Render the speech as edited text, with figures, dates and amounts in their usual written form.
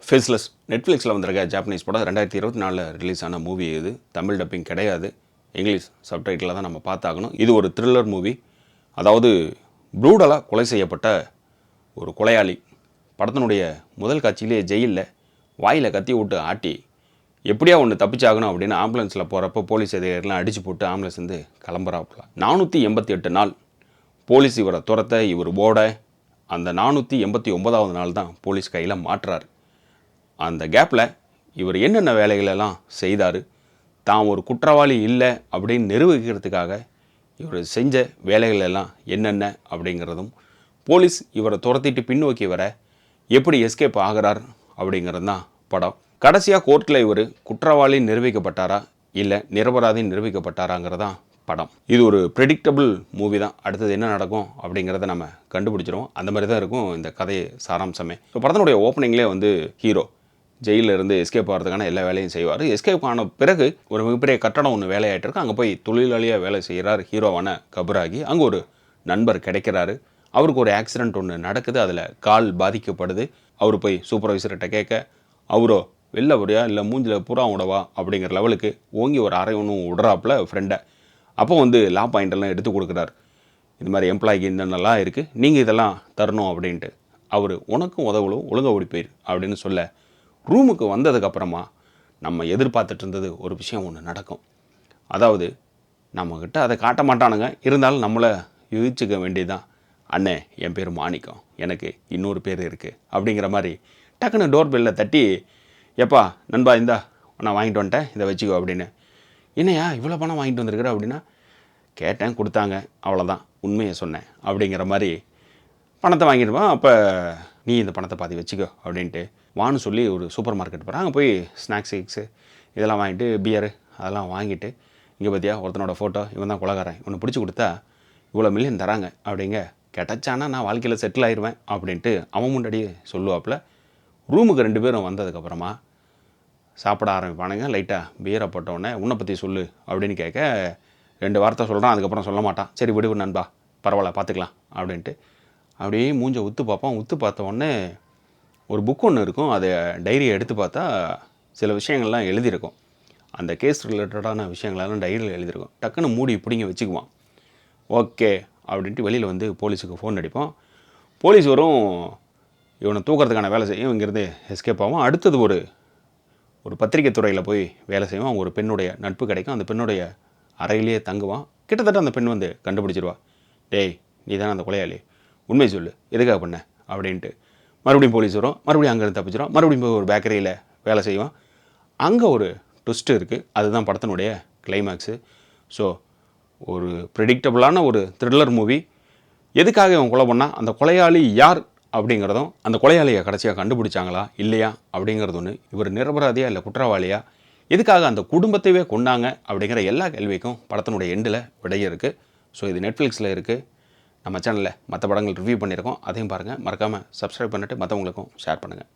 Faceless நெட்ஃப்ளிக்ஸில் வந்திருக்க Japanese படம் 2024 ரிலீஸ் ஆன மூவி இது. தமிழ் டப்பிங் கிடையாது, இங்கிலீஷ் சப்டைட்டில் தான் நம்ம பார்த்தாகணும். இது ஒரு த்ரில்லர் மூவி. அதாவது ப்ரூடலாக கொலை செய்யப்பட்ட ஒரு கொலையாளி படத்தினுடைய முதல் காட்சியிலே ஜெயிலில் வாயில் கத்தி விட்டு ஆட்டி எப்படியா ஒன்று தப்பிச்சாகணும் அப்படின்னு ஆம்புலன்ஸில் போகிறப்போ போலீஸ் அதிகாரிகள்லாம் அடித்து போட்டு ஆம்புலன்ஸ் வந்து கிளம்புறாப்புல. 488 நாள் போலீஸ் இவரை துரத்த இவர் ஓட அந்த 489வது நாள் தான் போலீஸ் கையில் மாட்டுறாரு. அந்த கேப்பில் இவர் என்னென்ன வேலைகளெல்லாம் செய்தார், தான் ஒரு குற்றவாளி இல்லை அப்படின்னு நிரூபிக்கிறதுக்காக இவர் செஞ்ச வேலைகள் எல்லாம் என்னென்ன அப்படிங்கிறதும், போலீஸ் இவரை துரத்திட்டு பின்னோக்கி வர எப்படி எஸ்கேப் ஆகிறார் அப்படிங்கிறது தான் படம். கடைசியாக கோர்ட்டில் இவர் குற்றவாளி நிரூபிக்கப்பட்டாரா இல்லை நிரபராதி நிரூபிக்கப்பட்டாராங்கிறதான் படம். இது ஒரு ப்ரெடிக்டபிள் மூவி தான். அடுத்தது என்ன நடக்கும் அப்படிங்கிறத நம்ம கண்டுபிடிச்சிருவோம். அந்த மாதிரி தான் இருக்கும் இந்த கதையை சாராம்சமே. இப்போ படத்தினுடைய ஓப்பனிங்லேயே வந்து ஹீரோ ஜெயிலில் இருந்து எஸ்கேப் ஆகிறதுக்கான எல்லா வேலையும் செய்வார். எஸ்கேப் ஆன பிறகு ஒரு மிகப்பெரிய கட்டடம் ஒன்று வேலையாகிட்டு இருக்கு. அங்கே போய் தொழிலாளியாக வேலை செய்கிறார் ஹீரோவான கபராகி. அங்கே ஒரு நண்பர் கிடைக்கிறாரு. அவருக்கு ஒரு ஆக்சிடெண்ட் ஒன்று நடக்குது, அதில் கால் பாதிக்கப்படுது. அவர் போய் சூப்பர்வைசர்கிட்ட கேட்க அவரோ வெளில வரியா இல்லை மூஞ்சில் புறா விடவா அப்படிங்கிற லெவலுக்கு ஓங்கி ஒரு அரை ஒன்றும் விடுறாப்புல ஃப்ரெண்டை. அப்போ வந்து லா பாயிண்டெல்லாம் எடுத்து கொடுக்குறாரு. இது மாதிரி எம்ப்ளாய்க்கு என்னென்னலாம் இருக்குது, நீங்கள் இதெல்லாம் தரணும் அப்படின்ட்டு. அவர் உனக்கும் உதவலும் ஒழுங்காக ஓடி போயிரு அப்படின்னு சொல்ல ரூமுக்கு வந்ததுக்கப்புறமா நம்ம எதிர்பார்த்துட்டு இருந்தது ஒரு விஷயம் ஒன்று நடக்கும். அதாவது நம்மக்கிட்ட அதை காட்ட மாட்டானுங்க, இருந்தாலும் நம்மளை யூகிச்சுக்க வேண்டியதுதான். அண்ணே என் பேர் மாணிக்கம், எனக்கு இன்னொரு பேர் இருக்குது அப்படிங்கிற மாதிரி டக்குன்னு டோர் பெல்லில் தட்டி, எப்பா நண்பா இந்தா நான் வாங்கிட்டு வந்துட்டேன், இதை வச்சுக்கோ அப்படின்னு. என்னையா இவ்வளோ பணம் வாங்கிட்டு வந்திருக்கிற அப்படின்னா, கேட்டேன் கொடுத்தாங்க அவ்வளோதான், உண்மையை சொன்னேன் அப்படிங்கிற மாதிரி பணத்தை வாங்கிடுவான். அப்போ நீ இந்த பணத்தை பாதி வச்சுக்கோ அப்படின்ட்டு வான்னு சொல்லி ஒரு சூப்பர் மார்க்கெட் போகிறேன். அங்கே போய் ஸ்நாக்ஸ் கிக்ஸு இதெல்லாம் வாங்கிட்டு பியரு அதெல்லாம் வாங்கிட்டு, இங்கே பார்த்தியா ஒருத்தனோட ஃபோட்டோ, இவன் தான் கொலகாரன், இவனை பிடிச்சி கொடுத்தா இவ்வளோ மில்லியன் தராங்க அப்படிங்க, கிடச்சானா நான் வாழ்க்கையில் செட்டில் ஆயிடுவேன் அப்படின்ட்டு அவன் முன்னாடியே சொல்லுவாப்புல. ரூமுக்கு 2 பேரும் வந்ததுக்கப்புறமா சாப்பிட ஆரம்பிப்பானுங்க. லைட்டாக பியரை போட்டவுடனே உன்னை பற்றி சொல்லு அப்படின்னு கேட்க 2 வார்த்தை சொல்கிறான். அதுக்கப்புறம் சொல்ல மாட்டான். சரி விடு நண்பா பரவாயில்ல பார்த்துக்கலாம் அப்படின்ட்டு அப்படியே மூஞ்சை உத்து பார்ப்பான். உத்து பார்த்த உடனே ஒரு புக் ஒன்று இருக்கும். அதை டைரியை எடுத்து பார்த்தா சில விஷயங்கள்லாம் எழுதியிருக்கும். அந்த கேஸ் ரிலேட்டடான விஷயங்களெல்லாம் டைரியில் எழுதியிருக்கும். டக்குன்னு மூடி இப்படிங்க வச்சுக்குவான். ஓகே அப்படின்ட்டு வெளியில் வந்து போலீஸுக்கு ஃபோன் அடிப்போம். போலீஸ் வரும், இவனை தூக்கிறதுக்கான வேலை செய்யும், இங்கேருந்து எஸ்கேப் ஆகும். அடுத்தது ஒரு பத்திரிகை துறையில் போய் வேலை செய்வான். அவங்க ஒரு பெண்ணுடைய நட்பு கிடைக்கும். அந்த பெண்ணுடைய அறையிலேயே தங்குவான். கிட்டத்தட்ட அந்த பெண் வந்து கண்டுபிடிச்சிருவா. டேய் நீ தானே அந்த கொலையாளி, உண்மை சொல்லு எதுக்காக பண்ண அப்படின்ட்டு. மறுபடியும் போலீஸ் வரும், மறுபடியும் அங்கேருந்து தப்பிச்சிடும். மறுபடியும் போய் ஒரு பேக்கரியில் வேலை செய்வான். அங்கே ஒரு ட்விஸ்ட்டு இருக்குது. அதுதான் படத்தினுடைய கிளைமேக்ஸு. ஸோ ஒரு ப்ரெடிக்டபுளான ஒரு த்ரில்லர் மூவி. எதுக்காக இவன் கொலை பண்ணால், அந்த கொலையாளி யார் அப்படிங்கிறதும், அந்த கொலையாளியை கடைசியாக கண்டுபிடிச்சாங்களா இல்லையா அப்படிங்கிறது ஒன்று, இவர் நிரபராதியா இல்லை குற்றவாளியா, எதுக்காக அந்த குடும்பத்தையே கொண்டாங்க அப்படிங்கிற எல்லா கேள்விக்கும் படத்தினுடைய எண்டில் விடைய இருக்குது. ஸோ இது நெட்ஃப்ளிக்ஸில் இருக்குது. நம்ம சேனலில் மற்ற படங்கள் ரிவ்யூ பண்ணியிருக்கோம், அதையும் பாருங்கள். மறக்காமல் சப்ஸ்கிரைப் பண்ணிவிட்டு மற்றவங்களுக்கும் ஷேர் பண்ணுங்கள்.